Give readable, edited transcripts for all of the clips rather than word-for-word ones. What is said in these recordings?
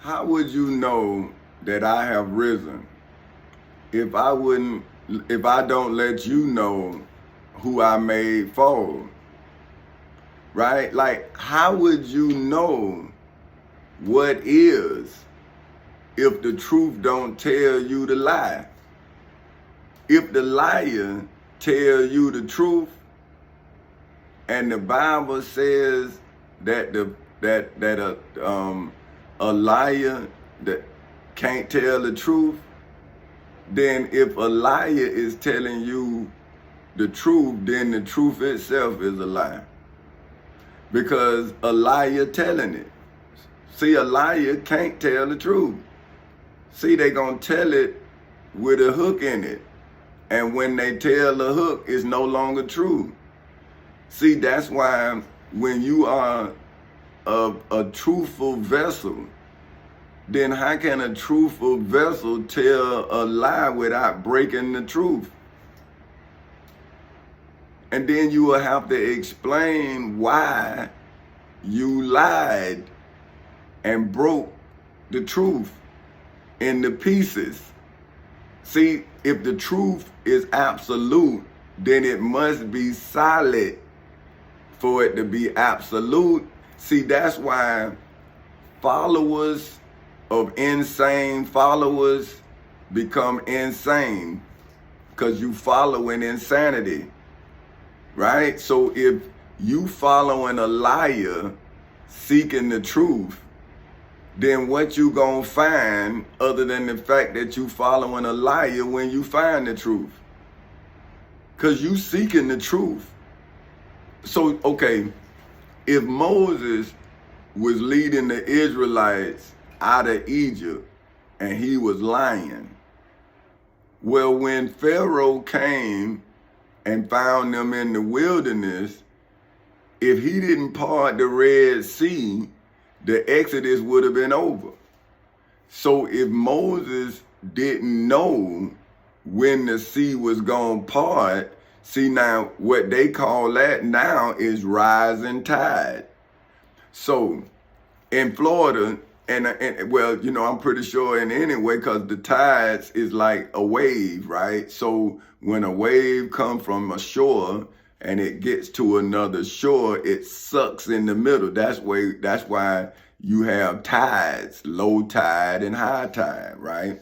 How would you know that I have risen if I don't let you know who I made fall? Right? Like, how would you know what is if the truth don't tell you the lie? If the liar tell you the truth, and the Bible says that a liar that can't tell the truth, then if a liar is telling you the truth, then the truth itself is a lie. Because a liar telling it. See, a liar can't tell the truth. See, they gonna tell it with a hook in it. And when they tell the hook, it's no longer true. See, that's why when you are a truthful vessel, then how can a truthful vessel tell a lie without breaking the truth? And then you will have to explain why you lied and broke the truth into pieces. See, if the truth is absolute, then it must be solid for it to be absolute. See, that's why followers of insane followers become insane, because you following insanity, right? So if you following a liar seeking the truth, then what you gonna find other than the fact that you following a liar when you find the truth? Because you seeking the truth. So, okay, if Moses was leading the Israelites out of Egypt and he was lying, well, when Pharaoh came and found them in the wilderness, if he didn't part the Red Sea, the Exodus would have been over. So if Moses didn't know when the sea was going to part, see, now what they call that now is rising tide. So in Florida, and well, you know, I'm pretty sure in any way, because the tides is like a wave, right? So when a wave comes from a shore and it gets to another shore, it sucks in the middle. That's why you have tides, low tide and high tide, right?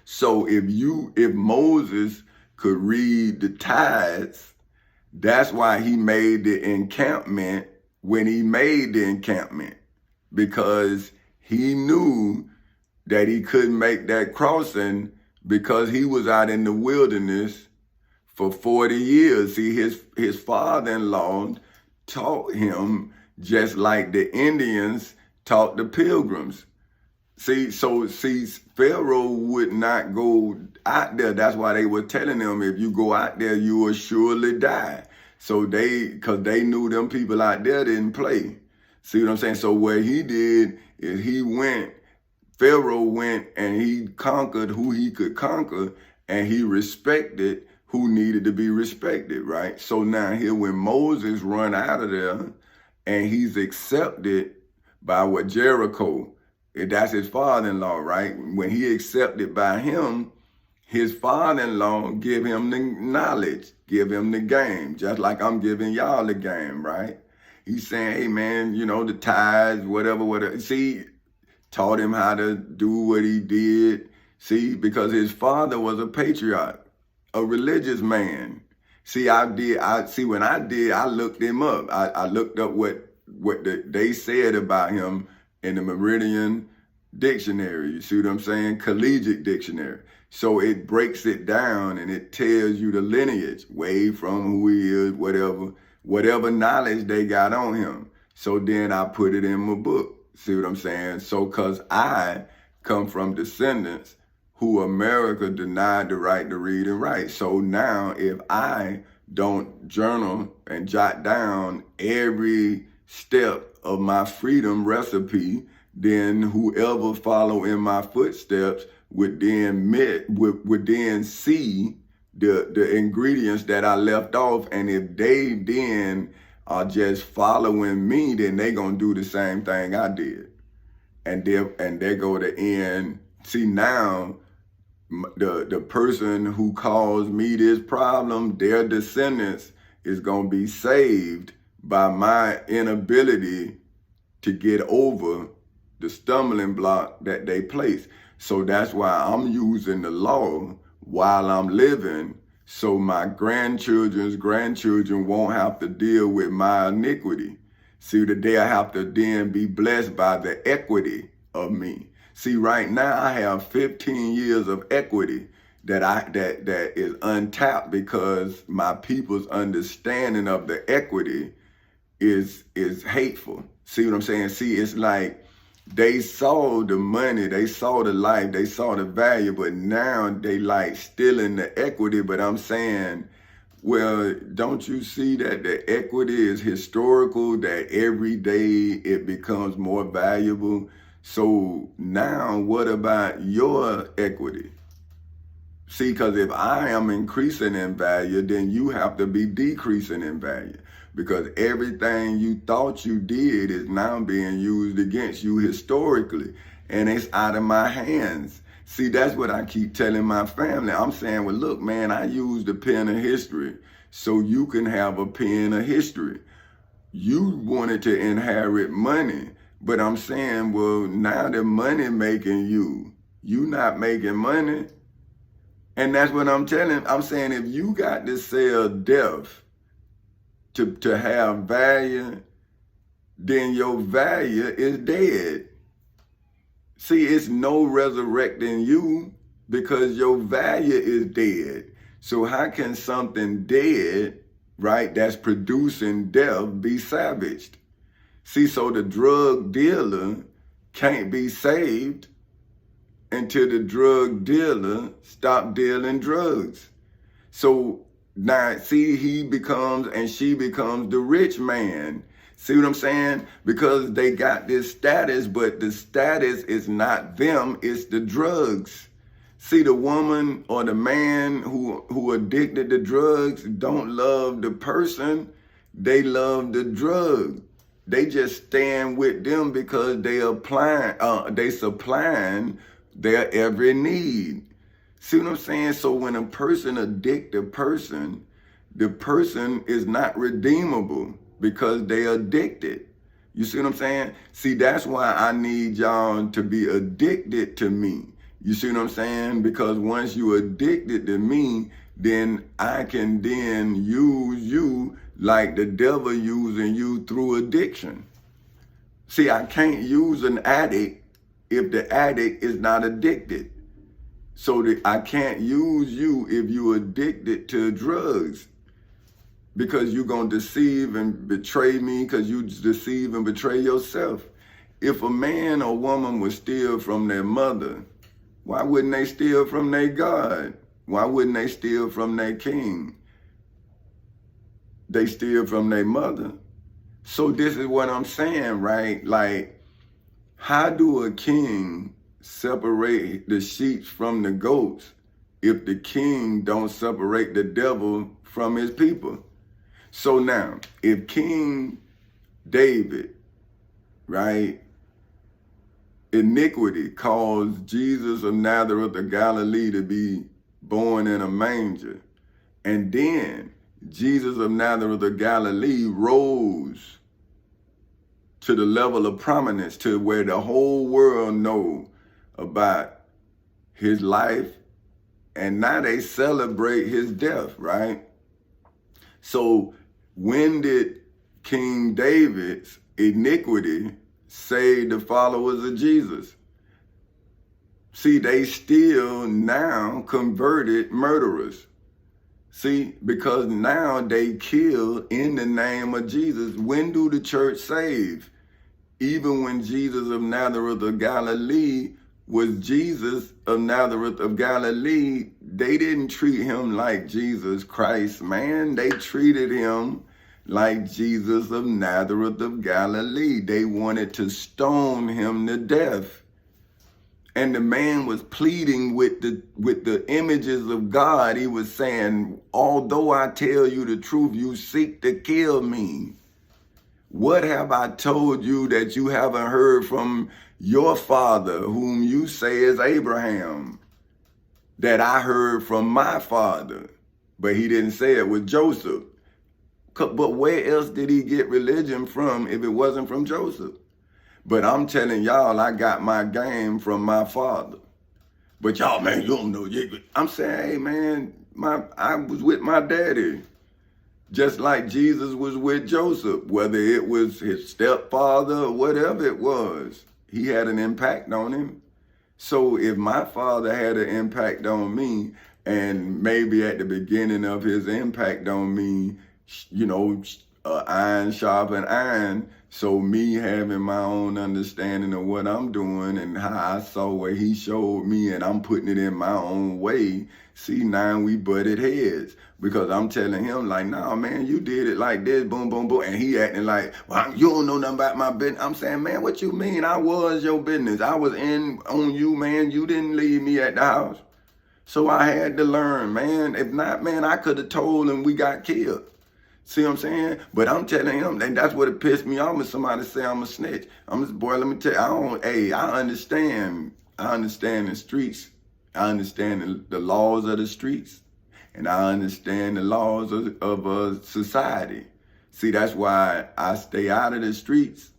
So if Moses could read the tides, that's why he made the encampment when he made the encampment, because he knew that he couldn't make that crossing because he was out in the wilderness for 40 years. See, his father-in-law taught him just like the Indians taught the pilgrims. See, Pharaoh would not go out there. That's why they were telling him, if you go out there, you will surely die. So because they knew them people out there didn't play. See what I'm saying? So what he did is Pharaoh went and he conquered who he could conquer, and he respected who needed to be respected, right? So now here when Moses run out of there and he's accepted by what Jericho, that's his father-in-law, right? When he accepted by him, his father-in-law give him the knowledge, give him the game, just like I'm giving y'all the game, right? He's saying, hey man, you know, the tithes, whatever. See, taught him how to do what he did. See, because his father was a patriarch, a religious man. See, I looked him up. I looked up what they said about him in the Meridian Dictionary. You see what I'm saying? Collegiate Dictionary. So it breaks it down and it tells you the lineage, way from who he is, whatever knowledge they got on him. So then I put it in my book. See what I'm saying? So because I come from descendants who America denied the right to read and write. So now if I don't journal and jot down every step of my freedom recipe, then whoever follow in my footsteps would then see the ingredients that I left off. And if they then are just following me, then they gonna do the same thing I did. and they go to end. See, now the person who caused me this problem, their descendants is gonna be saved by my inability to get over the stumbling block that they place. So that's why I'm using the law while I'm living, so my grandchildren's grandchildren won't have to deal with my iniquity. See, that they'll have to then be blessed by the equity of me. See, right now I have 15 years of equity that is untapped because my people's understanding of the equity is hateful. See what I'm saying? See, it's like they saw the money, they saw the life, they saw the value, but now they like stealing the equity. But I'm saying, well, don't you see that the equity is historical, that every day it becomes more valuable? So now what about your equity? See, because if I am increasing in value, then you have to be decreasing in value, because everything you thought you did is now being used against you historically, and it's out of my hands. See, that's what I keep telling my family. I'm saying, well, look, man, I used the pen of history so you can have a pen of history. You wanted to inherit money, but I'm saying, well, now the money making you not making money. And that's what I'm telling. I'm saying, if you got to sell death to have value, then your value is dead. See, it's no resurrecting you because your value is dead. So how can something dead, right, that's producing death be salvaged? See, so the drug dealer can't be saved until the drug dealer stop dealing drugs. So now, see, he becomes and she becomes the rich man. See what I'm saying? Because they got this status, but the status is not them, it's the drugs. See, the woman or the man who addicted to drugs don't love the person, they love the drug. They just stand with them because they supplying their every need. See what I'm saying? So when a person addict a person, the person is not redeemable because they addicted. You see what I'm saying? See, that's why I need y'all to be addicted to me. You see what I'm saying? Because once you addicted to me, then I can then use you like the devil using you through addiction. See, I can't use an addict if the addict is not addicted. So that I can't use you if you addicted to drugs, because you're going to deceive and betray me, because you deceive and betray yourself. If a man or woman would steal from their mother, why wouldn't they steal from their God? Why wouldn't they steal from their king? They steal from their mother. So this is what I'm saying, right? Like, how do a king separate the sheep from the goats if the king don't separate the devil from his people? So now, if King David, right, iniquity caused Jesus of Nazareth of Galilee to be born in a manger, and then Jesus of Nazareth of Galilee rose to the level of prominence to where the whole world know about his life, and now they celebrate his death, right? So when did King David's iniquity save the followers of Jesus? See, they still now converted murderers. See, because now they kill in the name of Jesus. When do the church save? Even when Jesus of Nazareth of Galilee was Jesus of Nazareth of Galilee, they didn't treat him like Jesus Christ, man. They treated him like Jesus of Nazareth of Galilee. They wanted to stone him to death. And the man was pleading with the images of God. He was saying, although I tell you the truth, you seek to kill me. What have I told you that you haven't heard from your father, whom you say is Abraham, that I heard from my father. But he didn't say it with Joseph. But where else did he get religion from if it wasn't from Joseph? But I'm telling y'all, I got my game from my father. But y'all, man, you don't know. I'm saying, hey, man, I was with my daddy. Just like Jesus was with Joseph, whether it was his stepfather or whatever it was, he had an impact on him. So if my father had an impact on me, and maybe at the beginning of his impact on me, you know, iron sharpen iron, so me having my own understanding of what I'm doing and how I saw what he showed me, and I'm putting it in my own way. See, now we butted heads because I'm telling him like, nah, man, you did it like this, boom, boom, boom. And he acting like, well, you don't know nothing about my business. I'm saying, man, what you mean? I was your business. I was in on you, man. You didn't leave me at the house. So I had to learn, man. If not, man, I could have told him we got killed. See what I'm saying? But I'm telling him, and that's what it pissed me off when somebody say I'm a snitch. I'm just, boy, let me tell you, I understand the streets. I understand the laws of the streets, and I understand the laws of society. See, that's why I stay out of the streets,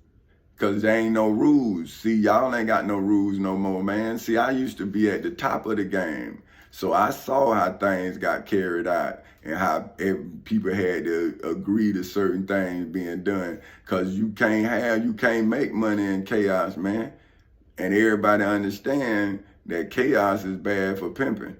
because there ain't no rules. See, y'all ain't got no rules no more, man. See, I used to be at the top of the game, so I saw how things got carried out and how people had to agree to certain things being done, because you can't make money in chaos, man. And everybody understand that chaos is bad for pimping.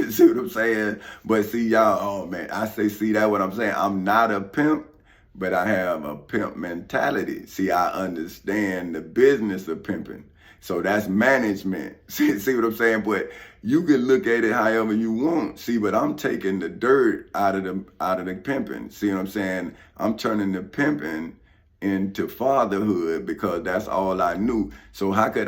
See what I'm saying? But see, y'all, oh man, see that what I'm saying? I'm not a pimp, but I have a pimp mentality. See, I understand the business of pimping. So that's management. See what I'm saying? But you can look at it however you want. See, but I'm taking the dirt out of the pimping. See what I'm saying? I'm turning the pimping into fatherhood, because that's all I knew. So how can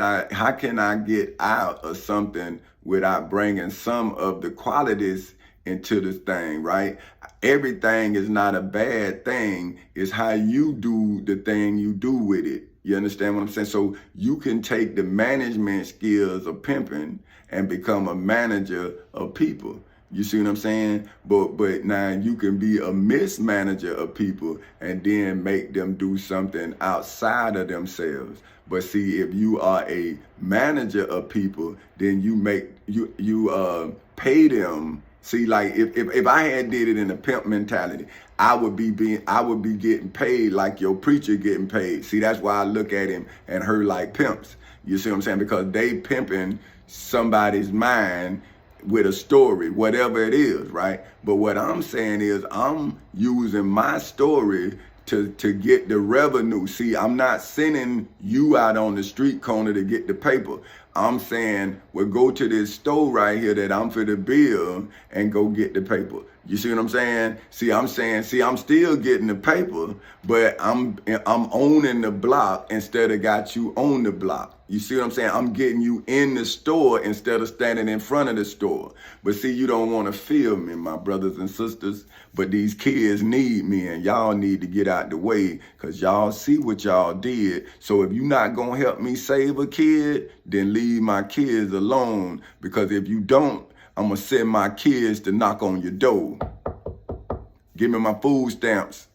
I get out of something without bringing some of the qualities into this thing, right? Everything is not a bad thing. It's how you do the thing you do with it. You understand what I'm saying? So you can take the management skills of pimping and become a manager of people. You see what I'm saying? But now you can be a mismanager of people and then make them do something outside of themselves. But see, if you are a manager of people, then you pay them. See, like if I had did it in a pimp mentality, I would be getting paid like your preacher getting paid. See, that's why I look at him and her like pimps. You see what I'm saying? Because they pimping somebody's mind with a story, whatever it is, right? But what I'm saying is I'm using my story to get the revenue. See, I'm not sending you out on the street corner to get the paper. I'm saying, well, go to this store right here that I'm for the bill and go get the paper. You see what I'm saying? I'm still getting the paper, but I'm owning the block instead of got you on the block. You see what I'm saying? I'm getting you in the store instead of standing in front of the store. But see, you don't want to feel me, my brothers and sisters. But these kids need me, and y'all need to get out the way, because y'all see what y'all did. So if you're not going to help me save a kid, then leave my kids alone. Because if you don't, I'm going to send my kids to knock on your door. Give me my food stamps.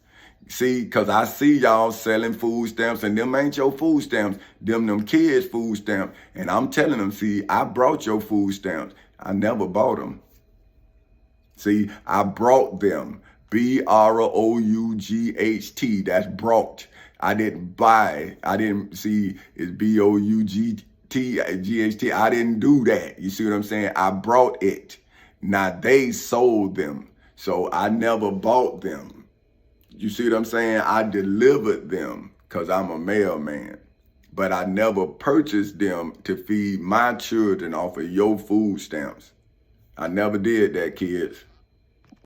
See, because I see y'all selling food stamps, and them ain't your food stamps. Them kids' food stamps. And I'm telling them, see, I brought your food stamps. I never bought them. See, I brought them. BROUGHT. That's brought. I didn't buy. I didn't see. It's BOUGHT. I didn't do that. You see what I'm saying? I brought it. Now they sold them. So I never bought them. You see what I'm saying? I delivered them because I'm a mailman. But I never purchased them to feed my children off of your food stamps. I never did that, kids.